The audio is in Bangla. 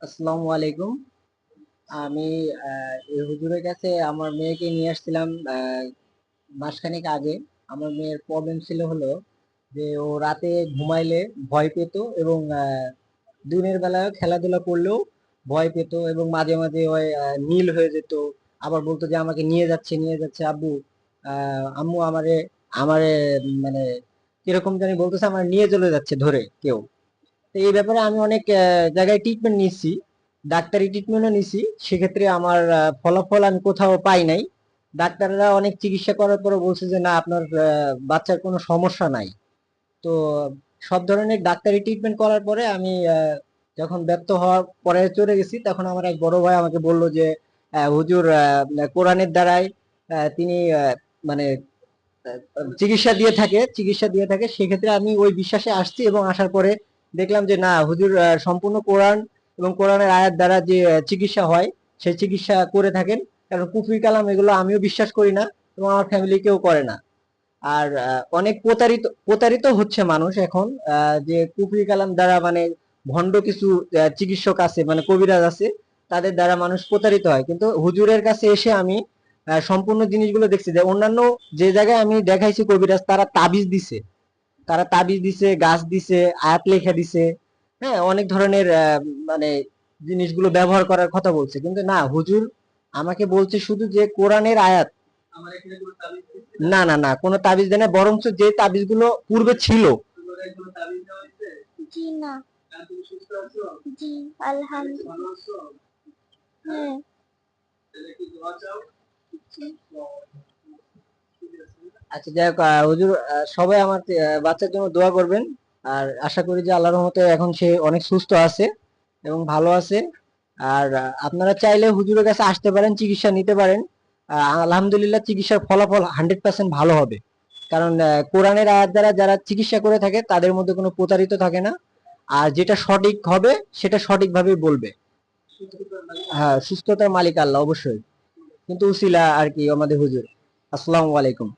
আসসালামু আলাইকুম। আমি এই হুজুরের কাছে আমার মেয়েকে নিয়ে আসছিলাম মাসখানেক আগে। আমার মেয়ের প্রবলেম ছিল হলো যে ও রাতে ঘুমাইলে ভয় পেত এবং দিনের বেলা খেলাধুলা করলেও ভয় পেত এবং মাঝে মাঝে ওই নীল হয়ে যেত। আবার বলতো যে আমাকে নিয়ে যাচ্ছে আব্বু, আম্মু আমারে আমারে মানে কিরকম জানি বলতেছে আমার নিয়ে চলে যাচ্ছে ধরে কেউ। তো এই ব্যাপারে আমি অনেক জায়গায় ট্রিটমেন্ট নিচ্ছি, ডাক্তারি ট্রিটমেন্টও নিছি। সেক্ষেত্রে আমার ফলাফল আমি কোথাও পাই নাই। ডাক্তাররা অনেক চিকিৎসা করার পরে বলছে যে না, আপনার বাচ্চার কোনো সমস্যা নাই। তো সব ধরনের ডাক্তারি ট্রিটমেন্ট করার পরে আমি যখন ব্যর্থ হওয়ার পরে চলে গেছি, তখন আমার এক বড় ভাই আমাকে বলল যে হুজুর কোরআনের দ্বারাই তিনি মানে চিকিৎসা দিয়ে থাকে। সেক্ষেত্রে আমি ওই বিশ্বাসে আসছি এবং আসার পরে দেখলাম যে না, হুজুর সম্পূর্ণ কোরআন এবং কোরআনের আয়াত দ্বারা যে চিকিৎসা হয় সেই চিকিৎসা করে থাকেন। কারণ কুফরি কালাম এগুলো আমিও বিশ্বাস করি না এবং আমার ফ্যামিলি কেউ করে না। আর অনেক প্রতারিত প্রতারিত হচ্ছে মানুষ এখন, যে কুফরি কালাম দ্বারা মানে ভণ্ড কিছু চিকিৎসক আছে, মানে কবিরাজ আছে, তাদের দ্বারা মানুষ প্রতারিত হয়। কিন্তু হুজুরের কাছে এসে আমি সম্পূর্ণ জিনিসগুলো দেখছি যে অন্যান্য যে জায়গায় আমি দেখাইছি কবিরাজ, তারা তাবিজ দিছে, গাছ দিছে, আয়াত লেখা দিছে, হ্যাঁ, অনেক ধরনের মানে জিনিসগুলো ব্যবহার করার কথা বলছে। কিন্তু না, হুজুর আমাকে বলছে শুধু যে কোরআনের আয়াত। না না না, কোনো তাবিজ দেয় না, বরঞ্চ যে তাবিজগুলো পূর্বে ছিল। জি না। জি, আলহামদুলিল্লাহ। হ্যাঁ। জি। আচ্ছা, যাই হোক, হুজুর সবাই আমার বাচ্চার জন্য দোয়া করবেন। আর আশা করি যে আল্লাহর রহমতে এখন সে অনেক সুস্থ আছে এবং ভালো আছে। আর আপনারা চাইলে হুজুরের কাছে আসতে পারেন, চিকিৎসা নিতে পারেন। আলহামদুলিল্লাহ, চিকিৎসার ফলাফল 100% ভালো হবে। কারণ কোরআনের আয়াত দ্বারা যারা চিকিৎসা করে থাকে তাদের মধ্যে কোনো প্রতারিত থাকে না। আর যেটা সঠিক হবে সেটা সঠিকভাবেই বলবে। হ্যাঁ, সুস্থতার মালিক আল্লাহ অবশ্যই, কিন্তু উসিলা আর কি আমাদের হুজুর। আসসালামু আলাইকুম।